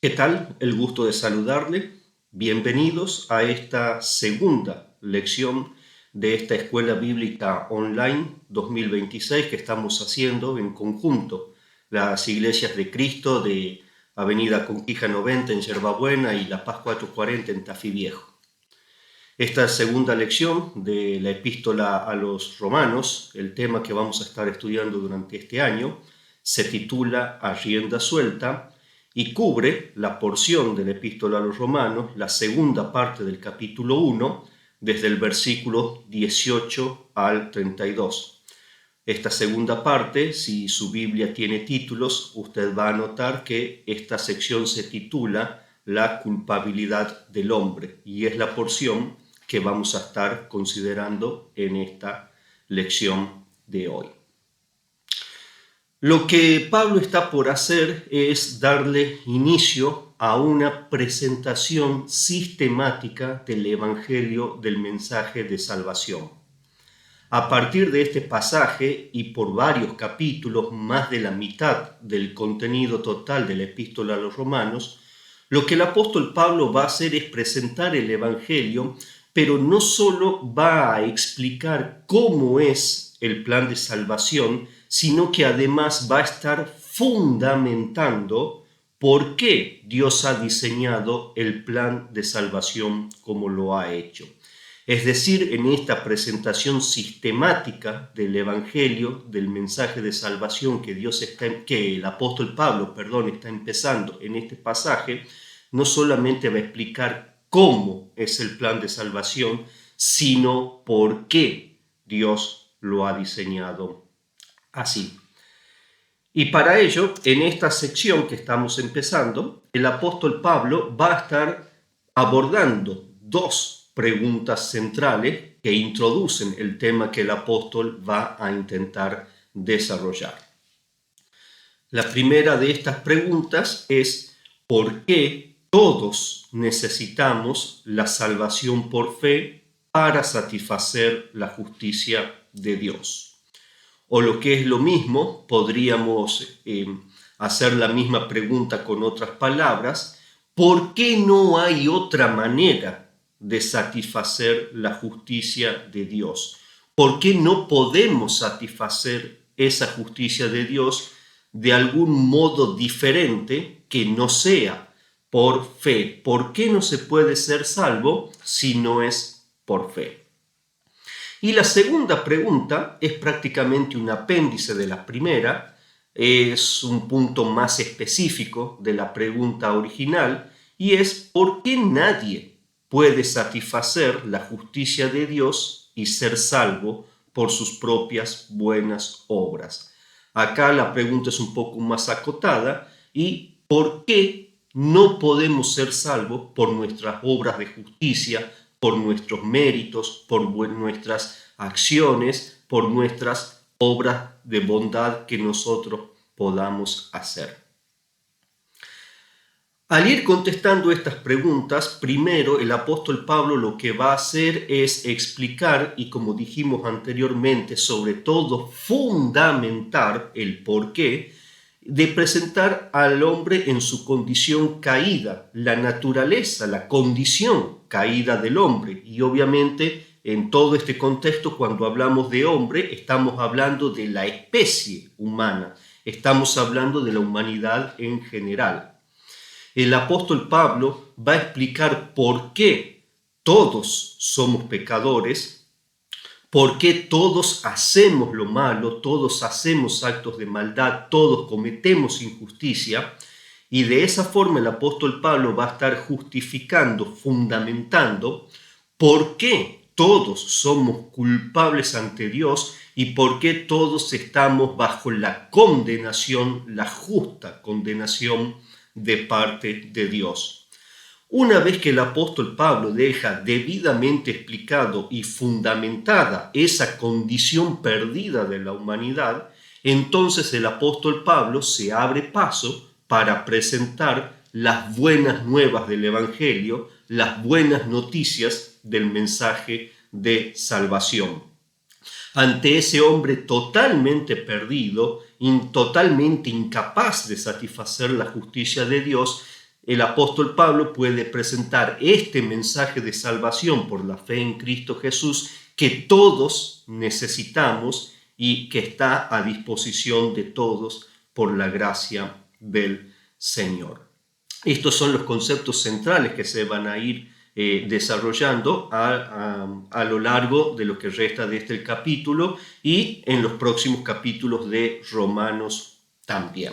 ¿Qué tal? El gusto de saludarle. Bienvenidos a esta segunda lección de esta Escuela Bíblica Online 2026 que estamos haciendo en conjunto las Iglesias de Cristo de Avenida Conquija 90 en Yerbabuena y La Paz 440 en Tafí Viejo. Esta segunda lección de la Epístola a los Romanos, el tema que vamos a estar estudiando durante este año, se titula A rienda suelta y cubre la porción de la Epístola a los Romanos, la segunda parte del capítulo 1, desde el versículo 18 al 32. Esta segunda parte, si su Biblia tiene títulos, usted va a notar que esta sección se titula La culpabilidad del hombre y es la porción que vamos a estar considerando en esta lección de hoy. Lo que Pablo está por hacer es darle inicio a una presentación sistemática del Evangelio del mensaje de salvación. A partir de este pasaje y por varios capítulos, más de la mitad del contenido total de la Epístola a los Romanos, lo que el apóstol Pablo va a hacer es presentar el Evangelio, pero no solo va a explicar cómo es el plan de salvación, sino que además va a estar fundamentando por qué Dios ha diseñado el plan de salvación como lo ha hecho. Es decir, en esta presentación sistemática del Evangelio, del mensaje de salvación que el apóstol Pablo, está empezando en este pasaje, no solamente va a explicar cómo es el plan de salvación, sino por qué Dios lo ha diseñado así. Y para ello, en esta sección que estamos empezando, el apóstol Pablo va a estar abordando dos preguntas centrales que introducen el tema que el apóstol va a intentar desarrollar. La primera de estas preguntas es ¿por qué todos necesitamos la salvación por fe para satisfacer la justicia de Dios? O lo que es lo mismo, podríamos hacer la misma pregunta con otras palabras, ¿por qué no hay otra manera de satisfacer la justicia de Dios? ¿Por qué no podemos satisfacer esa justicia de Dios de algún modo diferente que no sea por fe? ¿Por qué no se puede ser salvo si no es por fe? Y la segunda pregunta es prácticamente un apéndice de la primera, es un punto más específico de la pregunta original y es ¿por qué nadie puede satisfacer la justicia de Dios y ser salvo por sus propias buenas obras? Acá la pregunta es un poco más acotada y ¿por qué no podemos ser salvos por nuestras obras de justicia, por nuestros méritos, por nuestras acciones, por nuestras obras de bondad que nosotros podamos hacer? Al ir contestando estas preguntas, primero el apóstol Pablo lo que va a hacer es explicar y, como dijimos anteriormente, sobre todo fundamentar el porqué de presentar al hombre en su condición caída, la naturaleza, la condición caída del hombre. Y obviamente en todo este contexto, cuando hablamos de hombre, estamos hablando de la especie humana, estamos hablando de la humanidad en general. El apóstol Pablo va a explicar por qué todos somos pecadores, por qué todos hacemos lo malo, todos hacemos actos de maldad, todos cometemos injusticia, y de esa forma el apóstol Pablo va a estar justificando, fundamentando por qué todos somos culpables ante Dios y por qué todos estamos bajo la condenación, la justa condenación de parte de Dios. Una vez que el apóstol Pablo deja debidamente explicado y fundamentada esa condición perdida de la humanidad, entonces el apóstol Pablo se abre paso para presentar las buenas nuevas del Evangelio, las buenas noticias del mensaje de salvación. Ante ese hombre totalmente perdido, totalmente incapaz de satisfacer la justicia de Dios, el apóstol Pablo puede presentar este mensaje de salvación por la fe en Cristo Jesús que todos necesitamos y que está a disposición de todos por la gracia del Señor. Estos son los conceptos centrales que se van a ir desarrollando a lo largo de lo que resta de este capítulo y en los próximos capítulos de Romanos también.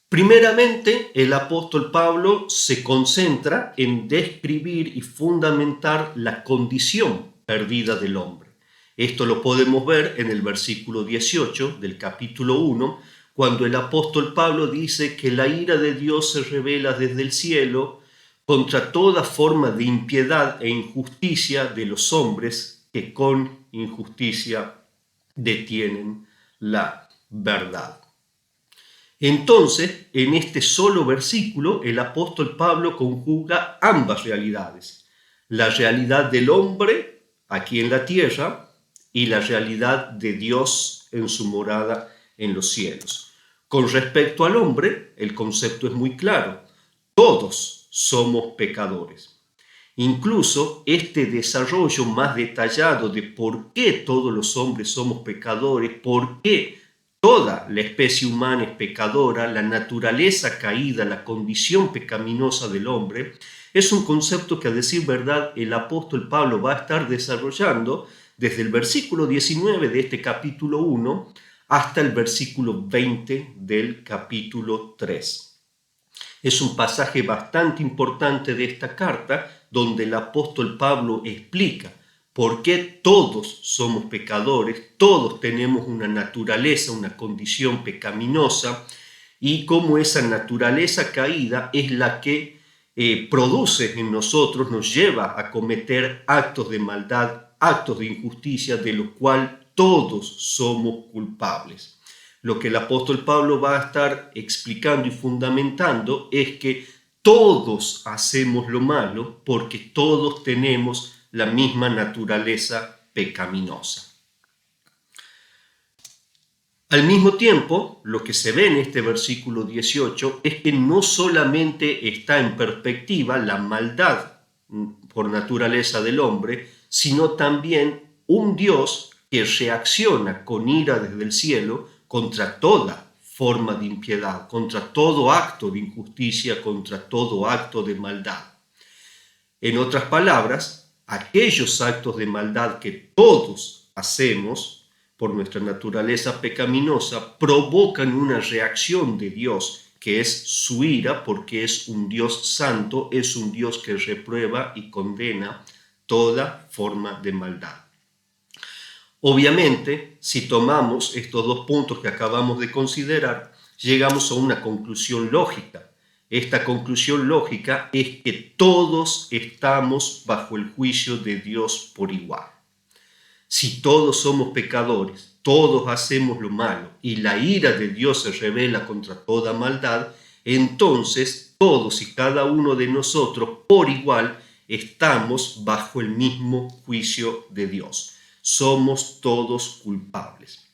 Primeramente, el apóstol Pablo se concentra en describir y fundamentar la condición perdida del hombre. Esto lo podemos ver en el versículo 18 del capítulo 1, cuando el apóstol Pablo dice que la ira de Dios se revela desde el cielo contra toda forma de impiedad e injusticia de los hombres que con injusticia detienen la verdad. Entonces, en este solo versículo, el apóstol Pablo conjuga ambas realidades: la realidad del hombre aquí en la tierra y la realidad de Dios en su morada en los cielos. Con respecto al hombre, el concepto es muy claro: todos somos pecadores. Incluso este desarrollo más detallado de por qué todos los hombres somos pecadores, por qué toda la especie humana es pecadora, la naturaleza caída, la condición pecaminosa del hombre, es un concepto que, a decir verdad, el apóstol Pablo va a estar desarrollando desde el versículo 19 de este capítulo 1 hasta el versículo 20 del capítulo 3. Es un pasaje bastante importante de esta carta donde el apóstol Pablo explica por qué todos somos pecadores, todos tenemos una naturaleza, una condición pecaminosa, y cómo esa naturaleza caída es la que produce en nosotros, nos lleva a cometer actos de maldad, actos de injusticia, de los cuales todos somos culpables. Lo que el apóstol Pablo va a estar explicando y fundamentando es que todos hacemos lo malo porque todos tenemos la misma naturaleza pecaminosa. Al mismo tiempo, lo que se ve en este versículo 18 es que no solamente está en perspectiva la maldad por naturaleza del hombre, sino también un Dios que reacciona con ira desde el cielo contra toda forma de impiedad, contra todo acto de injusticia, contra todo acto de maldad. En otras palabras, aquellos actos de maldad que todos hacemos por nuestra naturaleza pecaminosa provocan una reacción de Dios, que es su ira, porque es un Dios santo, es un Dios que reprueba y condena toda forma de maldad. Obviamente, si tomamos estos dos puntos que acabamos de considerar, llegamos a una conclusión lógica. Esta conclusión lógica es que todos estamos bajo el juicio de Dios por igual. Si todos somos pecadores, todos hacemos lo malo y la ira de Dios se revela contra toda maldad, entonces todos y cada uno de nosotros por igual estamos bajo el mismo juicio de Dios. Somos todos culpables.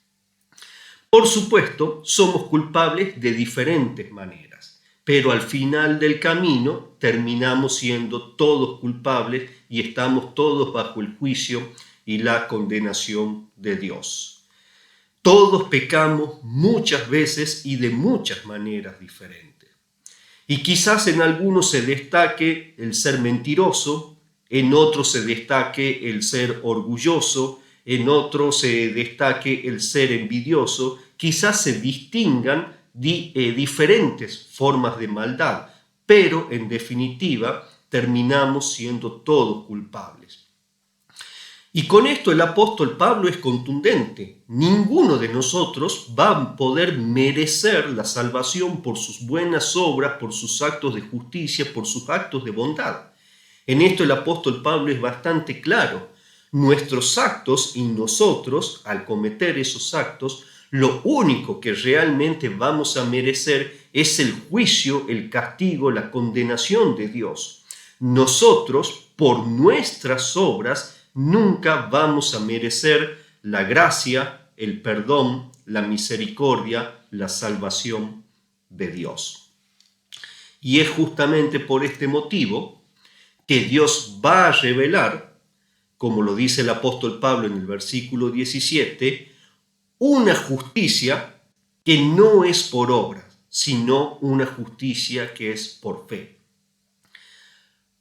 Por supuesto, somos culpables de diferentes maneras, pero al final del camino terminamos siendo todos culpables y estamos todos bajo el juicio y la condenación de Dios. Todos pecamos muchas veces y de muchas maneras diferentes. Y quizás en algunos se destaque el ser mentiroso, en otros se destaque el ser orgulloso, en otros se destaque el ser envidioso, quizás se distingan diferentes formas de maldad, pero en definitiva terminamos siendo todos culpables. Y con esto el apóstol Pablo es contundente. Ninguno de nosotros va a poder merecer la salvación por sus buenas obras, por sus actos de justicia, por sus actos de bondad. En esto el apóstol Pablo es bastante claro. Nuestros actos y nosotros, al cometer esos actos, lo único que realmente vamos a merecer es el juicio, el castigo, la condenación de Dios. Nosotros, por nuestras obras, nunca vamos a merecer la gracia, el perdón, la misericordia, la salvación de Dios. Y es justamente por este motivo que Dios va a revelar, como lo dice el apóstol Pablo en el versículo 17, una justicia que no es por obras, sino una justicia que es por fe.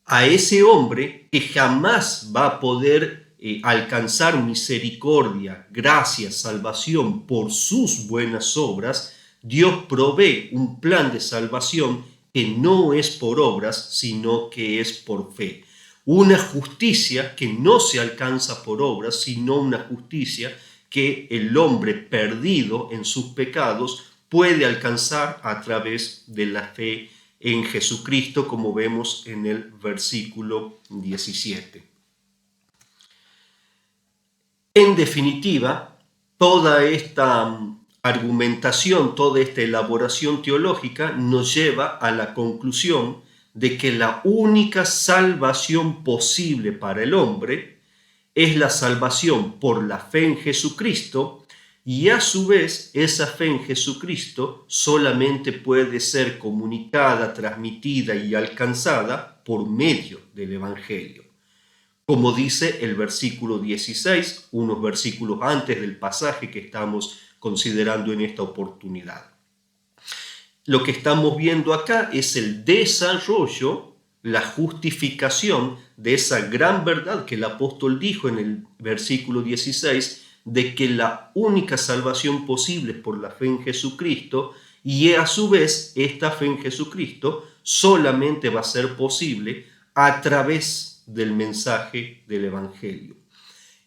A ese hombre que jamás va a poder alcanzar misericordia, gracia, salvación por sus buenas obras, Dios provee un plan de salvación que no es por obras, sino que es por fe. Una justicia que no se alcanza por obras, sino una justicia que el hombre perdido en sus pecados puede alcanzar a través de la fe en Jesucristo, como vemos en el versículo 17. En definitiva, toda esta argumentación, toda esta elaboración teológica nos lleva a la conclusión de que la única salvación posible para el hombre es la salvación por la fe en Jesucristo, y a su vez esa fe en Jesucristo solamente puede ser comunicada, transmitida y alcanzada por medio del Evangelio. Como dice el versículo 16, unos versículos antes del pasaje que estamos considerando en esta oportunidad. Lo que estamos viendo acá es el desarrollo, la justificación de esa gran verdad que el apóstol dijo en el versículo 16, de que la única salvación posible es por la fe en Jesucristo, y a su vez esta fe en Jesucristo solamente va a ser posible a través del mensaje del Evangelio.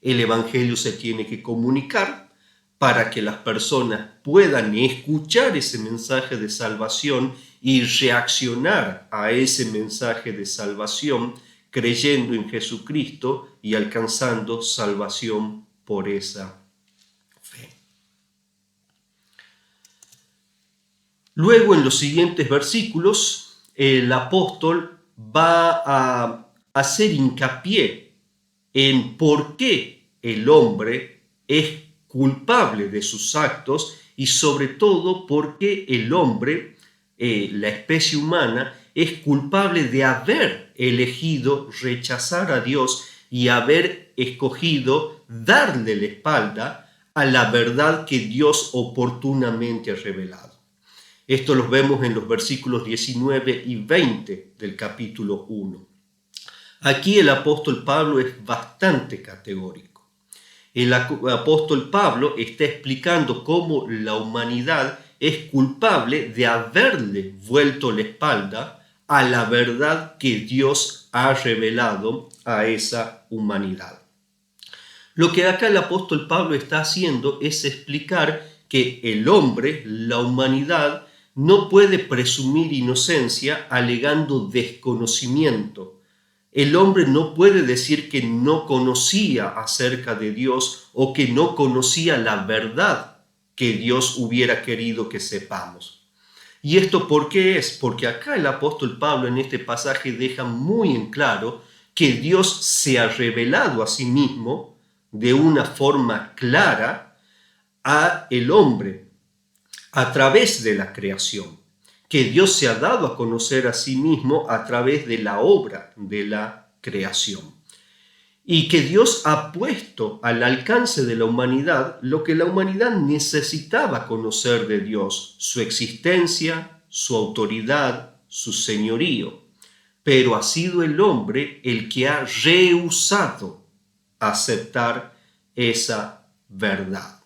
El Evangelio se tiene que comunicar para que las personas puedan escuchar ese mensaje de salvación y reaccionar a ese mensaje de salvación creyendo en Jesucristo y alcanzando salvación por esa fe. Luego, en los siguientes versículos, el apóstol va a hacer hincapié en por qué el hombre es culpable de sus actos y sobre todo por qué el hombre, la especie humana, es culpable de haber elegido rechazar a Dios y haber escogido darle la espalda a la verdad que Dios oportunamente ha revelado. Esto lo vemos en los versículos 19 y 20 del capítulo 1. Aquí el apóstol Pablo es bastante categórico. El apóstol Pablo está explicando cómo la humanidad es culpable de haberle vuelto la espalda a la verdad que Dios ha revelado a esa humanidad. Lo que acá el apóstol Pablo está haciendo es explicar que el hombre, la humanidad, no puede presumir inocencia alegando desconocimiento. El hombre no puede decir que no conocía acerca de Dios o que no conocía la verdad que Dios hubiera querido que sepamos. ¿Y esto por qué es? Porque acá el apóstol Pablo en este pasaje deja muy en claro que Dios se ha revelado a sí mismo de una forma clara a el hombre a través de la creación, que Dios se ha dado a conocer a sí mismo a través de la obra de la creación, y que Dios ha puesto al alcance de la humanidad lo que la humanidad necesitaba conocer de Dios: su existencia, su autoridad, su señorío. Pero ha sido el hombre el que ha rehusado aceptar esa verdad.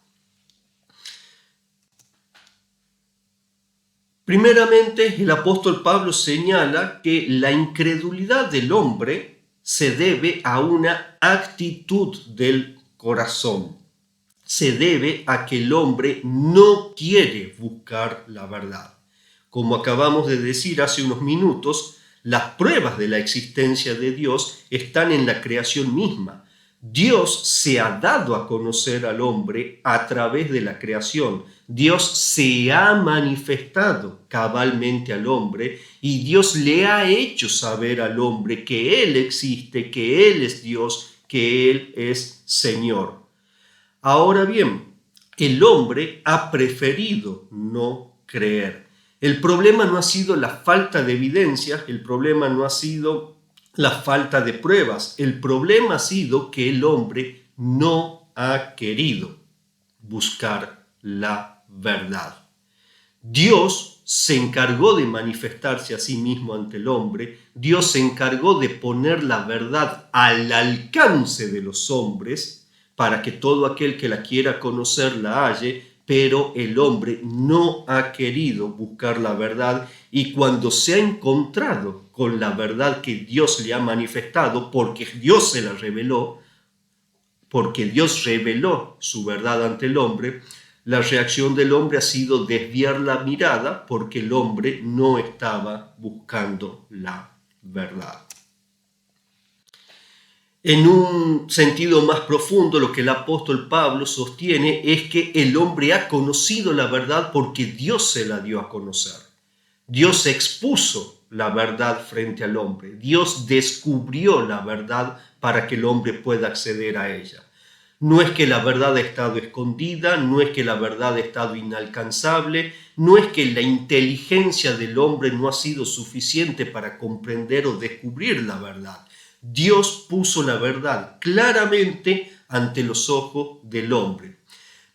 Primeramente, el apóstol Pablo señala que la incredulidad del hombre se debe a una actitud del corazón. Se debe a que el hombre no quiere buscar la verdad. Como acabamos de decir hace unos minutos, las pruebas de la existencia de Dios están en la creación misma. Dios se ha dado a conocer al hombre a través de la creación. Dios se ha manifestado cabalmente al hombre y Dios le ha hecho saber al hombre que Él existe, que Él es Dios, que Él es Señor. Ahora bien, el hombre ha preferido no creer. El problema no ha sido la falta de evidencia, el problema no ha sido la falta de pruebas, el problema ha sido que el hombre no ha querido buscar la verdad. Dios se encargó de manifestarse a sí mismo ante el hombre, Dios se encargó de poner la verdad al alcance de los hombres para que todo aquel que la quiera conocer la halle, pero el hombre no ha querido buscar la verdad y cuando se ha encontrado con la verdad que Dios le ha manifestado, porque Dios se la reveló, porque Dios reveló su verdad ante el hombre, la reacción del hombre ha sido desviar la mirada porque el hombre no estaba buscando la verdad. En un sentido más profundo, lo que el apóstol Pablo sostiene es que el hombre ha conocido la verdad porque Dios se la dio a conocer. Dios expuso la verdad frente al hombre. Dios descubrió la verdad para que el hombre pueda acceder a ella. No es que la verdad ha estado escondida, no es que la verdad ha estado inalcanzable, no es que la inteligencia del hombre no ha sido suficiente para comprender o descubrir la verdad. Dios puso la verdad claramente ante los ojos del hombre.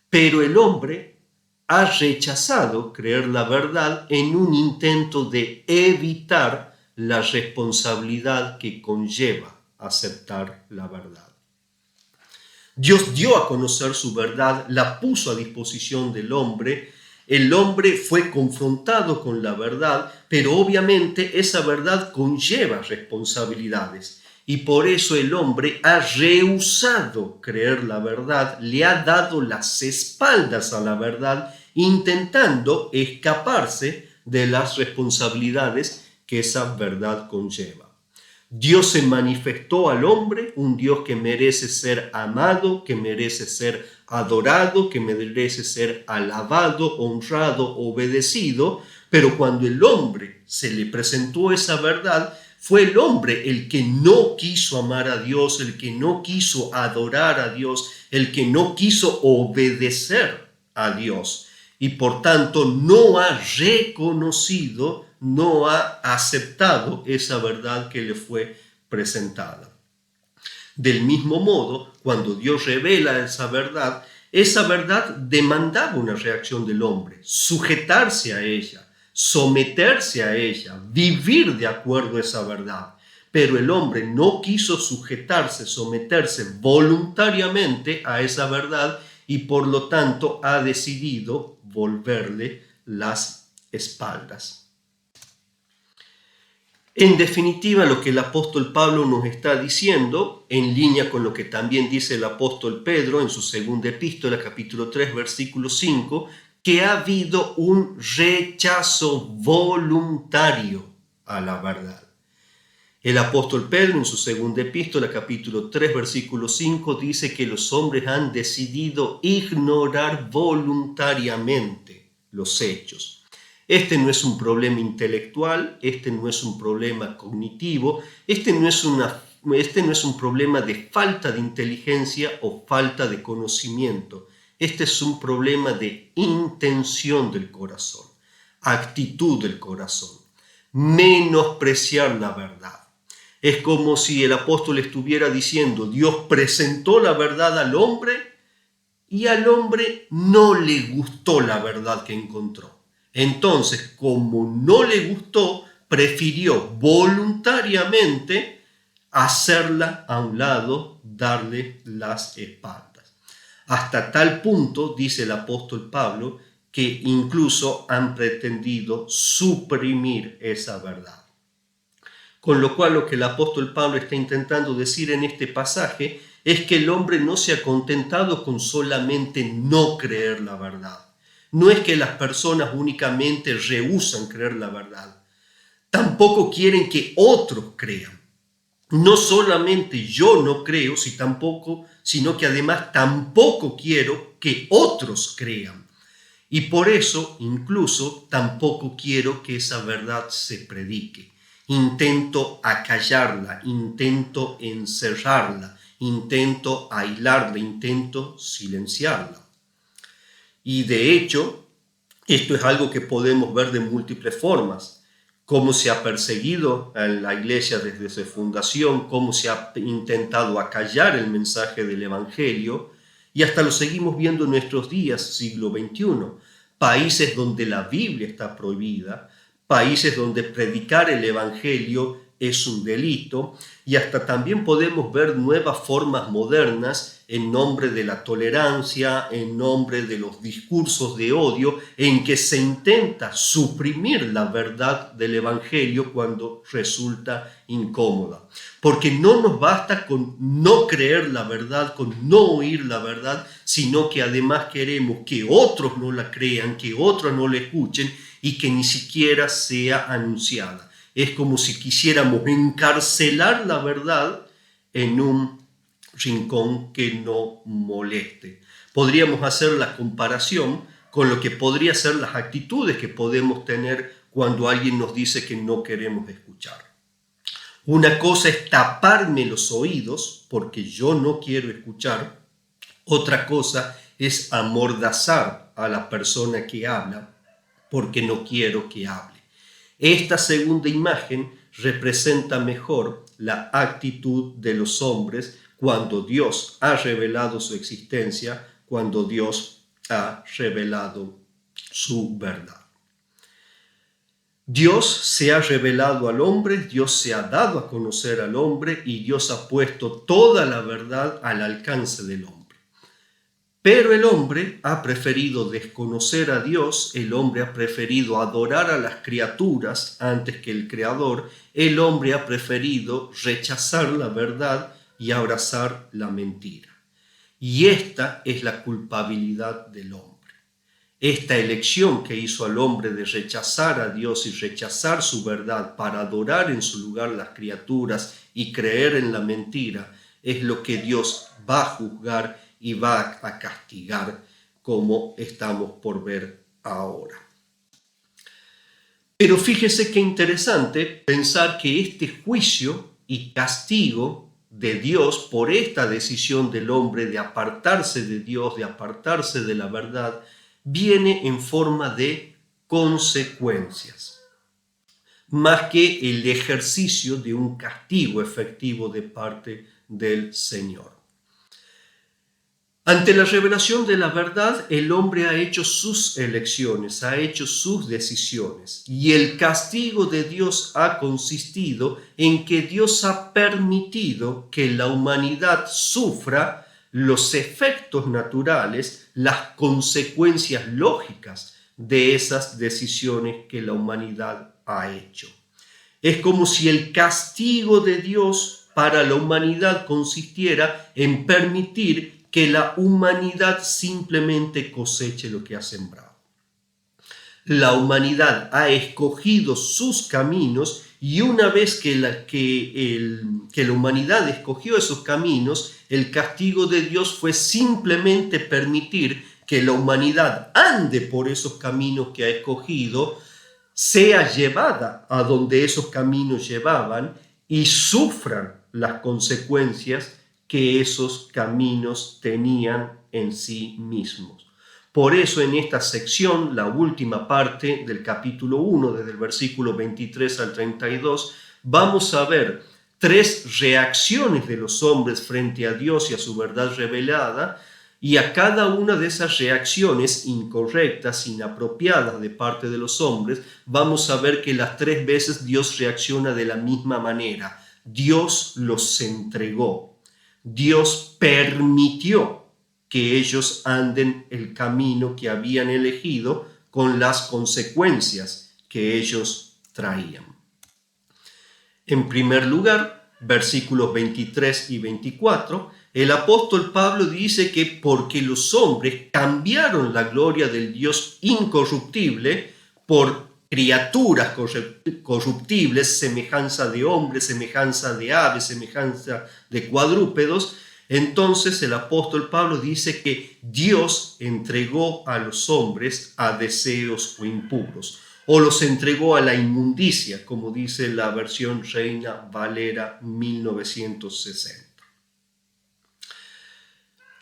Pero el hombre ha rechazado creer la verdad en un intento de evitar la responsabilidad que conlleva aceptar la verdad. Dios dio a conocer su verdad, la puso a disposición del hombre. El hombre fue confrontado con la verdad, pero obviamente esa verdad conlleva responsabilidades. Y por eso el hombre ha rehusado creer la verdad, le ha dado las espaldas a la verdad, intentando escaparse de las responsabilidades que esa verdad conlleva. Dios se manifestó al hombre, un Dios que merece ser amado, que merece ser adorado, que merece ser alabado, honrado, obedecido, pero cuando el hombre se le presentó esa verdad, fue el hombre el que no quiso amar a Dios, el que no quiso adorar a Dios, el que no quiso obedecer a Dios y por tanto no ha reconocido, no ha aceptado esa verdad que le fue presentada. Del mismo modo, cuando Dios revela esa verdad demandaba una reacción del hombre, sujetarse a ella, someterse a ella, vivir de acuerdo a esa verdad. Pero el hombre no quiso sujetarse, someterse voluntariamente a esa verdad y por lo tanto ha decidido volverle las espaldas. En definitiva, lo que el apóstol Pablo nos está diciendo, en línea con lo que también dice el apóstol Pedro en su segunda epístola, capítulo 3, versículo 5, que ha habido un rechazo voluntario a la verdad. El apóstol Pedro en su segunda epístola, capítulo 3, versículo 5, dice que los hombres han decidido ignorar voluntariamente los hechos. Este no es un problema intelectual, este no es un problema cognitivo, este no es un problema de falta de inteligencia o falta de conocimiento. Este es un problema de intención del corazón, actitud del corazón, menospreciar la verdad. Es como si el apóstol estuviera diciendo, Dios presentó la verdad al hombre y al hombre no le gustó la verdad que encontró. Entonces, como no le gustó, prefirió voluntariamente hacerla a un lado, darle las espaldas. Hasta tal punto, dice el apóstol Pablo, que incluso han pretendido suprimir esa verdad. Con lo cual, lo que el apóstol Pablo está intentando decir en este pasaje es que el hombre no se ha contentado con solamente no creer la verdad. No es que las personas únicamente rehúsan creer la verdad. Tampoco quieren que otros crean. No solamente yo no creo, sino que además tampoco quiero que otros crean. Y por eso, incluso, tampoco quiero que esa verdad se predique. Intento acallarla, intento encerrarla, intento aislarla, intento silenciarla. Y de hecho, Esto es algo que podemos ver de múltiples formas. Cómo se ha perseguido a la iglesia desde su fundación, cómo se ha intentado acallar el mensaje del Evangelio, y hasta lo seguimos viendo en nuestros días, siglo XXI. Países donde la Biblia está prohibida, países donde predicar el Evangelio es un delito, y hasta también podemos ver nuevas formas modernas en nombre de la tolerancia, en nombre de los discursos de odio, en que se intenta suprimir la verdad del Evangelio cuando resulta incómoda. Porque no nos basta con no creer la verdad, con no oír la verdad, sino que además queremos que otros no la crean, que otros no la escuchen y que ni siquiera sea anunciada. Es como si quisiéramos encarcelar la verdad en un rincón que no moleste. Podríamos hacer la comparación con lo que podría ser las actitudes que podemos tener cuando alguien nos dice que no queremos escuchar. Una cosa es taparme los oídos porque yo no quiero escuchar. Otra cosa es amordazar a la persona que habla porque no quiero que hable. Esta segunda imagen representa mejor la actitud de los hombres cuando Dios ha revelado su existencia, cuando Dios ha revelado su verdad. Dios se ha revelado al hombre, Dios se ha dado a conocer al hombre y Dios ha puesto toda la verdad al alcance del hombre. Pero el hombre ha preferido desconocer a Dios, el hombre ha preferido adorar a las criaturas antes que el Creador, el hombre ha preferido rechazar la verdad y abrazar la mentira. Y esta es la culpabilidad del hombre. Esta elección que hizo al hombre de rechazar a Dios y rechazar su verdad para adorar en su lugar las criaturas y creer en la mentira, es lo que Dios va a juzgar y va a castigar, como estamos por ver ahora. Pero fíjese qué interesante pensar que este juicio y castigo de Dios por esta decisión del hombre de apartarse de Dios, de apartarse de la verdad, viene en forma de consecuencias, más que el ejercicio de un castigo efectivo de parte del Señor. Ante la revelación de la verdad, el hombre ha hecho sus elecciones, ha hecho sus decisiones, y el castigo de Dios ha consistido en que Dios ha permitido que la humanidad sufra los efectos naturales, las consecuencias lógicas de esas decisiones que la humanidad ha hecho. Es como si el castigo de Dios para la humanidad consistiera en permitir que la humanidad simplemente coseche lo que ha sembrado. La humanidad ha escogido sus caminos y una vez que la humanidad escogió esos caminos, el castigo de Dios fue simplemente permitir que la humanidad ande por esos caminos que ha escogido, sea llevada a donde esos caminos llevaban y sufran las consecuencias que esos caminos tenían en sí mismos. Por eso en esta sección, la última parte del capítulo 1, desde el versículo 23 al 32, vamos a ver 3 reacciones de los hombres frente a Dios y a su verdad revelada, y a cada una de esas reacciones incorrectas, inapropiadas de parte de los hombres, vamos a ver que las 3 veces Dios reacciona de la misma manera. Dios los entregó. Dios permitió que ellos anden el camino que habían elegido con las consecuencias que ellos traían. En primer lugar, versículos 23 y 24, el apóstol Pablo dice que porque los hombres cambiaron la gloria del Dios incorruptible por criaturas corruptibles, semejanza de hombres, semejanza de aves, semejanza de cuadrúpedos, entonces el apóstol Pablo dice que Dios entregó a los hombres a deseos impuros, o los entregó a la inmundicia, como dice la versión Reina Valera 1960.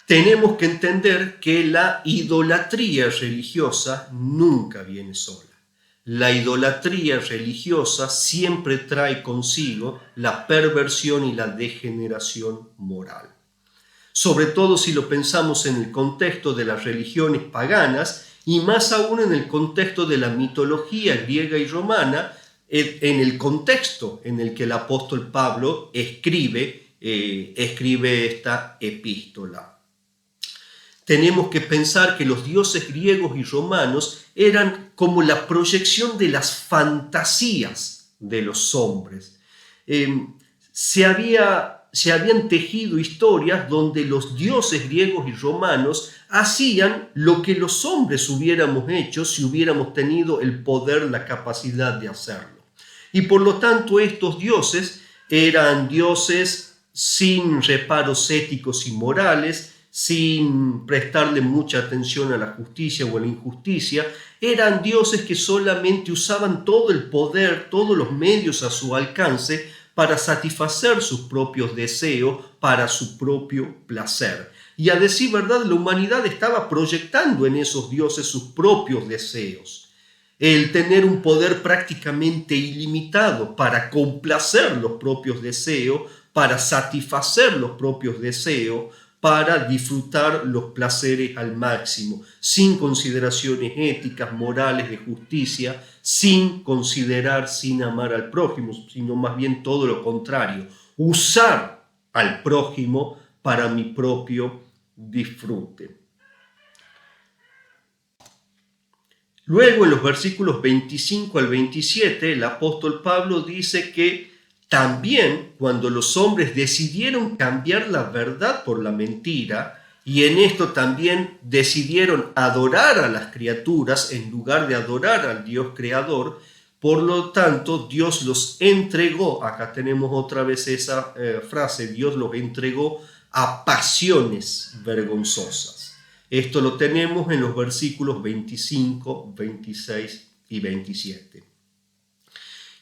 Tenemos que entender que la idolatría religiosa nunca viene sola. La idolatría religiosa siempre trae consigo la perversión y la degeneración moral. Sobre todo si lo pensamos en el contexto de las religiones paganas y más aún en el contexto de la mitología griega y romana, en el contexto en el que el apóstol Pablo escribe esta epístola. Tenemos que pensar que los dioses griegos y romanos eran como la proyección de las fantasías de los hombres. Se habían tejido historias donde los dioses griegos y romanos hacían lo que los hombres hubiéramos hecho si hubiéramos tenido el poder, la capacidad de hacerlo. Y por lo tanto estos dioses eran dioses sin reparos éticos y morales, sin prestarle mucha atención a la justicia o a la injusticia. Eran dioses que solamente usaban todo el poder, todos los medios a su alcance para satisfacer sus propios deseos, para su propio placer. Y a decir verdad, la humanidad estaba proyectando en esos dioses sus propios deseos. El tener un poder prácticamente ilimitado para complacer los propios deseos, para satisfacer los propios deseos, para disfrutar los placeres al máximo, sin consideraciones éticas, morales, de justicia, sin considerar, sin amar al prójimo, sino más bien todo lo contrario, usar al prójimo para mi propio disfrute. Luego, en los versículos 25 al 27, el apóstol Pablo dice que también cuando los hombres decidieron cambiar la verdad por la mentira, y en esto también decidieron adorar a las criaturas en lugar de adorar al Dios creador, por lo tanto Dios los entregó, acá tenemos otra vez esa frase, Dios los entregó a pasiones vergonzosas. Esto lo tenemos en los versículos 25, 26 y 27.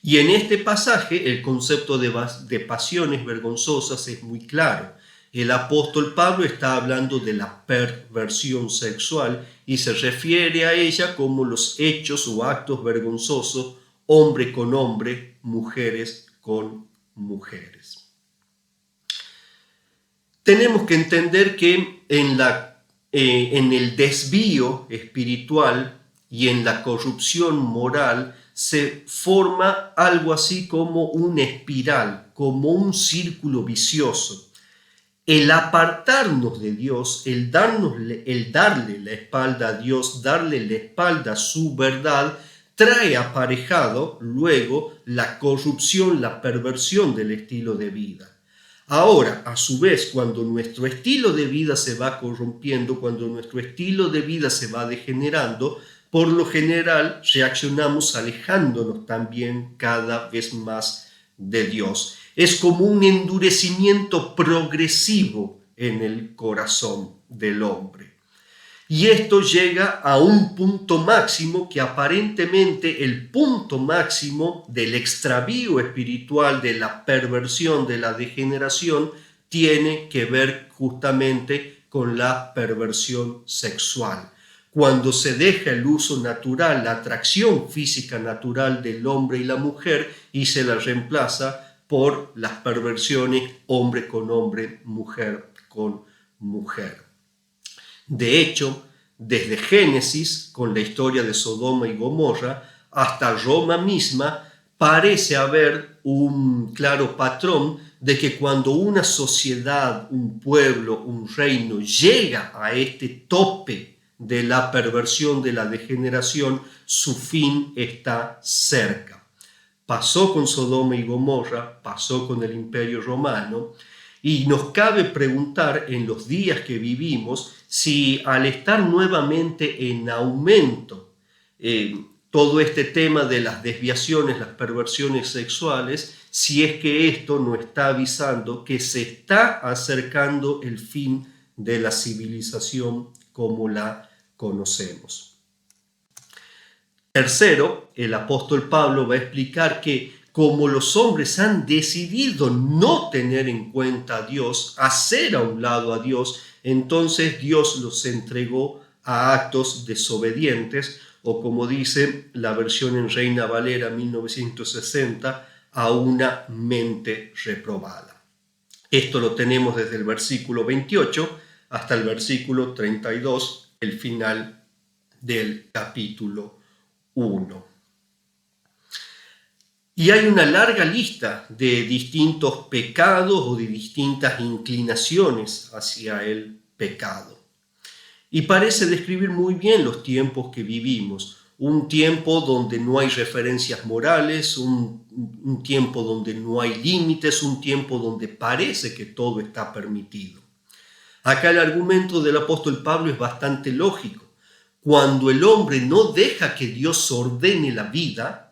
Y en este pasaje el concepto de pasiones vergonzosas es muy claro. El apóstol Pablo está hablando de la perversión sexual y se refiere a ella como los hechos o actos vergonzosos, hombre con hombre, mujeres con mujeres. Tenemos que entender que en el desvío espiritual y en la corrupción moral se forma algo así como una espiral, como un círculo vicioso. El apartarnos de Dios, el darle la espalda a Dios, darle la espalda a su verdad, trae aparejado luego la corrupción, la perversión del estilo de vida. Ahora, a su vez, cuando nuestro estilo de vida se va corrompiendo, cuando nuestro estilo de vida se va degenerando, por lo general reaccionamos alejándonos también cada vez más de Dios. Es como un endurecimiento progresivo en el corazón del hombre. Y esto llega a un punto máximo que aparentemente el punto máximo del extravío espiritual, de la perversión, de la degeneración, tiene que ver justamente con la perversión sexual. Cuando se deja el uso natural, la atracción física natural del hombre y la mujer y se la reemplaza por las perversiones hombre con hombre, mujer con mujer. De hecho, desde Génesis, con la historia de Sodoma y Gomorra, hasta Roma misma, parece haber un claro patrón de que cuando una sociedad, un pueblo, un reino llega a este tope de la perversión, de la degeneración, su fin está cerca. Pasó con Sodoma y Gomorra, pasó con el Imperio Romano, y nos cabe preguntar en los días que vivimos si al estar nuevamente en aumento todo este tema de las desviaciones, las perversiones sexuales, si es que esto nos está avisando que se está acercando el fin de la civilización como la conocemos. Tercero, el apóstol Pablo va a explicar que como los hombres han decidido no tener en cuenta a Dios, hacer a un lado a Dios, entonces Dios los entregó a actos desobedientes, o como dice la versión en Reina Valera 1960, a una mente reprobada. Esto lo tenemos desde el versículo 28 hasta el versículo 32, el final del capítulo 1. Y hay una larga lista de distintos pecados o de distintas inclinaciones hacia el pecado. Y parece describir muy bien los tiempos que vivimos. Un tiempo donde no hay referencias morales, un tiempo donde no hay límites, un tiempo donde parece que todo está permitido. Acá el argumento del apóstol Pablo es bastante lógico. Cuando el hombre no deja que Dios ordene la vida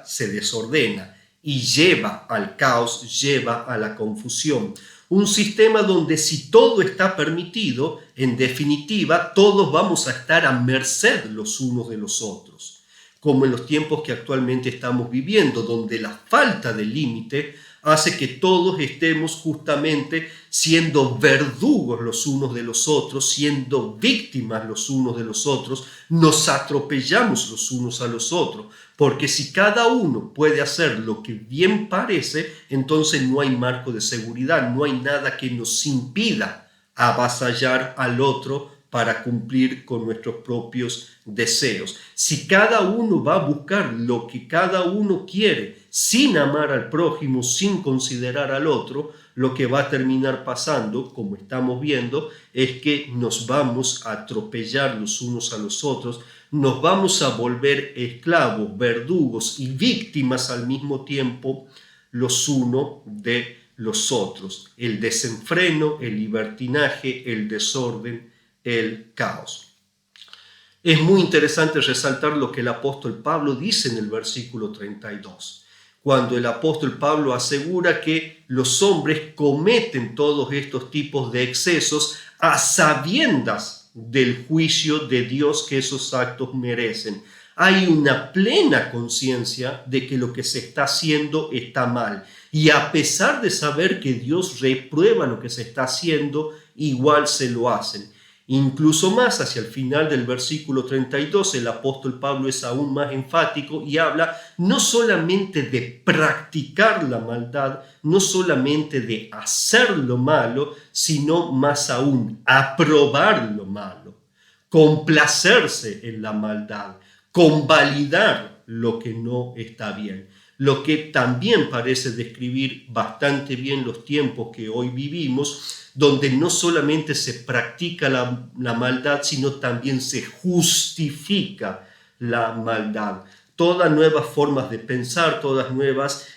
se desordena y lleva al caos, lleva a la confusión. Un sistema donde si todo está permitido, en definitiva, todos vamos a estar a merced los unos de los otros, como en los tiempos que actualmente estamos viviendo, donde la falta de límite hace que todos estemos justamente siendo verdugos los unos de los otros, siendo víctimas los unos de los otros, nos atropellamos los unos a los otros, porque si cada uno puede hacer lo que bien parece, entonces no hay marco de seguridad, no hay nada que nos impida avasallar al otro para cumplir con nuestros propios deseos. Si cada uno va a buscar lo que cada uno quiere, sin amar al prójimo, sin considerar al otro, lo que va a terminar pasando, como estamos viendo, es que nos vamos a atropellar los unos a los otros, nos vamos a volver esclavos, verdugos y víctimas al mismo tiempo los unos de los otros. El desenfreno, el libertinaje, el desorden, el caos. Es muy interesante resaltar lo que el apóstol Pablo dice en el versículo 32, cuando el apóstol Pablo asegura que los hombres cometen todos estos tipos de excesos a sabiendas del juicio de Dios que esos actos merecen. Hay una plena conciencia de que lo que se está haciendo está mal. Y a pesar de saber que Dios reprueba lo que se está haciendo, igual se lo hacen. Incluso más, hacia el final del versículo 32, el apóstol Pablo es aún más enfático y habla no solamente de practicar la maldad, no solamente de hacer lo malo, sino más aún, aprobar lo malo, complacerse en la maldad, convalidar lo que no está bien. Lo que también parece describir bastante bien los tiempos que hoy vivimos, donde no solamente se practica la maldad, sino también se justifica la maldad. Todas nuevas formas de pensar, todas nuevas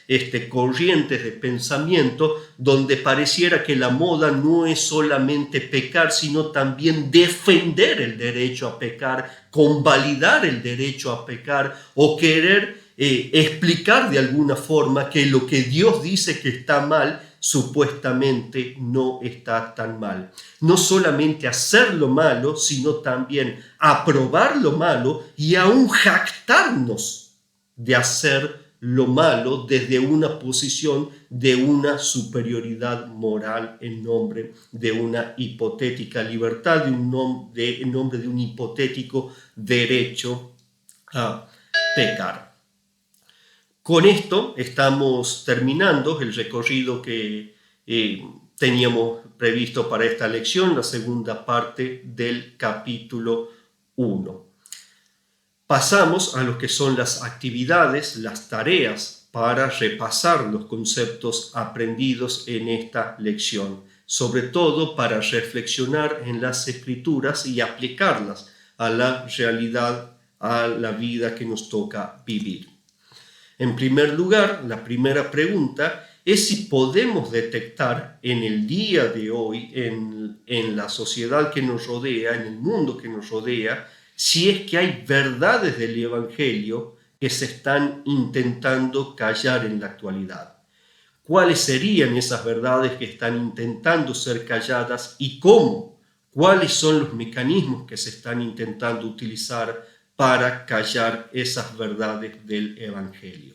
corrientes de pensamiento, donde pareciera que la moda no es solamente pecar, sino también defender el derecho a pecar, convalidar el derecho a pecar o querer explicar de alguna forma que lo que Dios dice que está mal, supuestamente no está tan mal. No solamente hacer lo malo, sino también aprobar lo malo y aún jactarnos de hacer lo malo desde una posición de una superioridad moral en nombre de una hipotética libertad, en nombre de un hipotético derecho a pecar. Con esto estamos terminando el recorrido que teníamos previsto para esta lección, la segunda parte del capítulo 1. Pasamos a lo que son las actividades, las tareas para repasar los conceptos aprendidos en esta lección, sobre todo para reflexionar en las Escrituras y aplicarlas a la realidad, a la vida que nos toca vivir. En primer lugar, la primera pregunta es si podemos detectar en el día de hoy, en la sociedad que nos rodea, en el mundo que nos rodea, si es que hay verdades del Evangelio que se están intentando callar en la actualidad. ¿Cuáles serían esas verdades que están intentando ser calladas y cómo? ¿Cuáles son los mecanismos que se están intentando utilizar para callar esas verdades del Evangelio?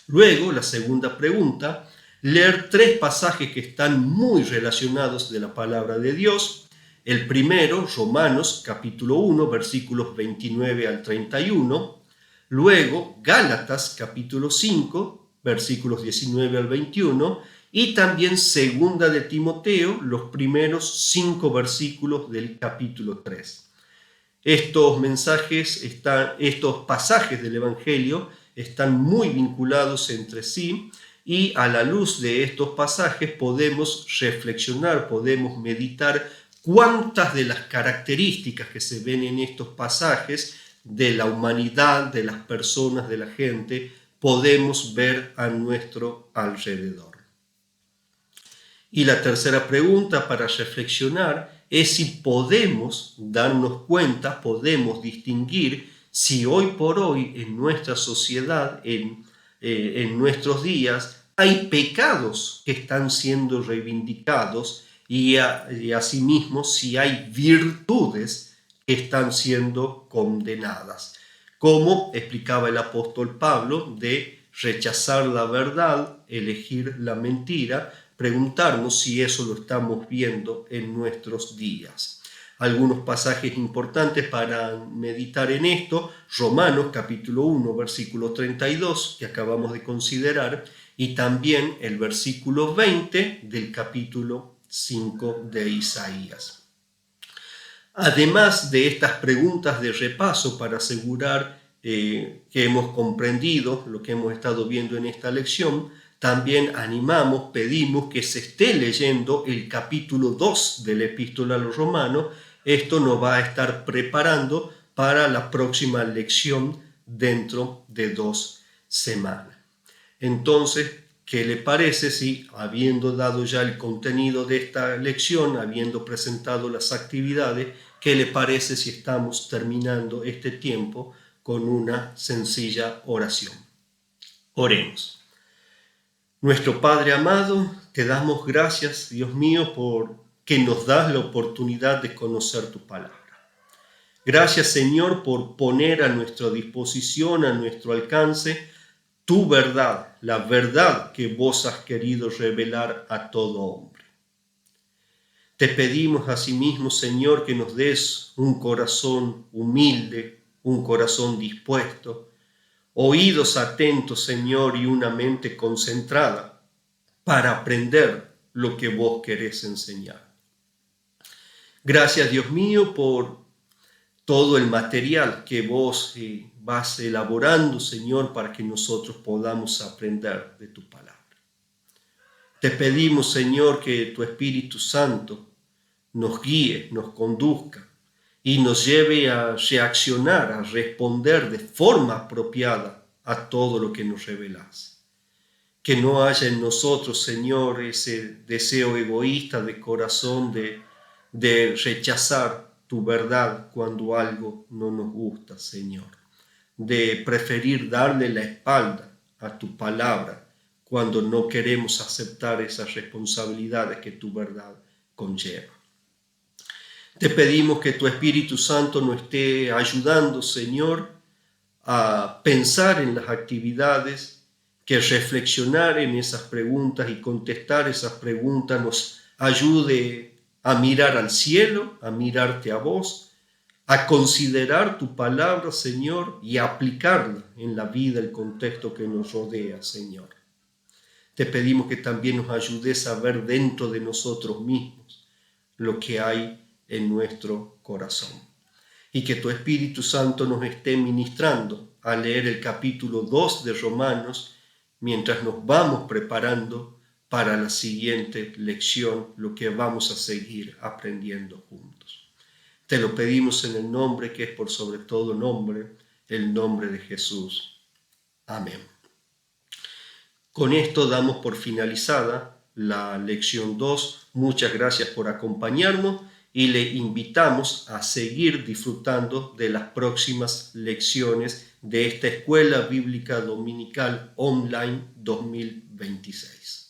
Luego, la segunda pregunta, leer 3 pasajes que están muy relacionados de la palabra de Dios. El primero, Romanos capítulo 1, versículos 29 al 31. Luego, Gálatas capítulo 5, versículos 19 al 21. Y también segunda de Timoteo, los primeros 5 versículos del capítulo 3. Estos pasajes del Evangelio están muy vinculados entre sí y a la luz de estos pasajes podemos reflexionar, podemos meditar cuántas de las características que se ven en estos pasajes de la humanidad, de las personas, de la gente, podemos ver a nuestro alrededor. Y la tercera pregunta para reflexionar es si podemos darnos cuenta, podemos distinguir si hoy por hoy en nuestra sociedad, en nuestros días, hay pecados que están siendo reivindicados y asimismo si hay virtudes que están siendo condenadas. Como explicaba el apóstol Pablo, de rechazar la verdad, elegir la mentira, preguntarnos si eso lo estamos viendo en nuestros días. Algunos pasajes importantes para meditar en esto: Romanos capítulo 1, versículo 32, que acabamos de considerar, y también el versículo 20 del capítulo 5 de Isaías. Además de estas preguntas de repaso para asegurar que hemos comprendido lo que hemos estado viendo en esta lección, también animamos, pedimos que se esté leyendo el capítulo 2 de la Epístola a los Romanos. Esto nos va a estar preparando para la próxima lección dentro de 2 semanas. Entonces, ¿qué le parece si, habiendo dado ya el contenido de esta lección, habiendo presentado las actividades, qué le parece si estamos terminando este tiempo con una sencilla oración? Oremos. Nuestro Padre amado, te damos gracias, Dios mío, por que nos das la oportunidad de conocer tu palabra. Gracias, Señor, por poner a nuestra disposición, a nuestro alcance, tu verdad, la verdad que vos has querido revelar a todo hombre. Te pedimos asimismo, Señor, que nos des un corazón humilde, un corazón dispuesto, oídos atentos, Señor, y una mente concentrada para aprender lo que vos querés enseñar. Gracias, Dios mío, por todo el material que vos vas elaborando, Señor, para que nosotros podamos aprender de tu palabra. Te pedimos, Señor, que tu Espíritu Santo nos guíe, nos conduzca y nos lleve a reaccionar, a responder de forma apropiada a todo lo que nos revelás. Que no haya en nosotros, Señor, ese deseo egoísta de corazón de rechazar tu verdad cuando algo no nos gusta, Señor. De preferir darle la espalda a tu palabra cuando no queremos aceptar esas responsabilidades que tu verdad conlleva. Te pedimos que tu Espíritu Santo nos esté ayudando, Señor, a pensar en las actividades, que reflexionar en esas preguntas y contestar esas preguntas nos ayude a mirar al cielo, a mirarte a vos, a considerar tu palabra, Señor, y a aplicarla en la vida, el contexto que nos rodea, Señor. Te pedimos que también nos ayudes a ver dentro de nosotros mismos lo que hay en nuestro corazón. Y que tu Espíritu Santo nos esté ministrando a leer el capítulo 2 de Romanos mientras nos vamos preparando para la siguiente lección, lo que vamos a seguir aprendiendo juntos. Te lo pedimos en el nombre que es por sobre todo nombre, el nombre de Jesús. Amén. Con esto damos por finalizada la lección 2. Muchas gracias por acompañarnos y le invitamos a seguir disfrutando de las próximas lecciones de esta Escuela Bíblica Dominical Online 2026.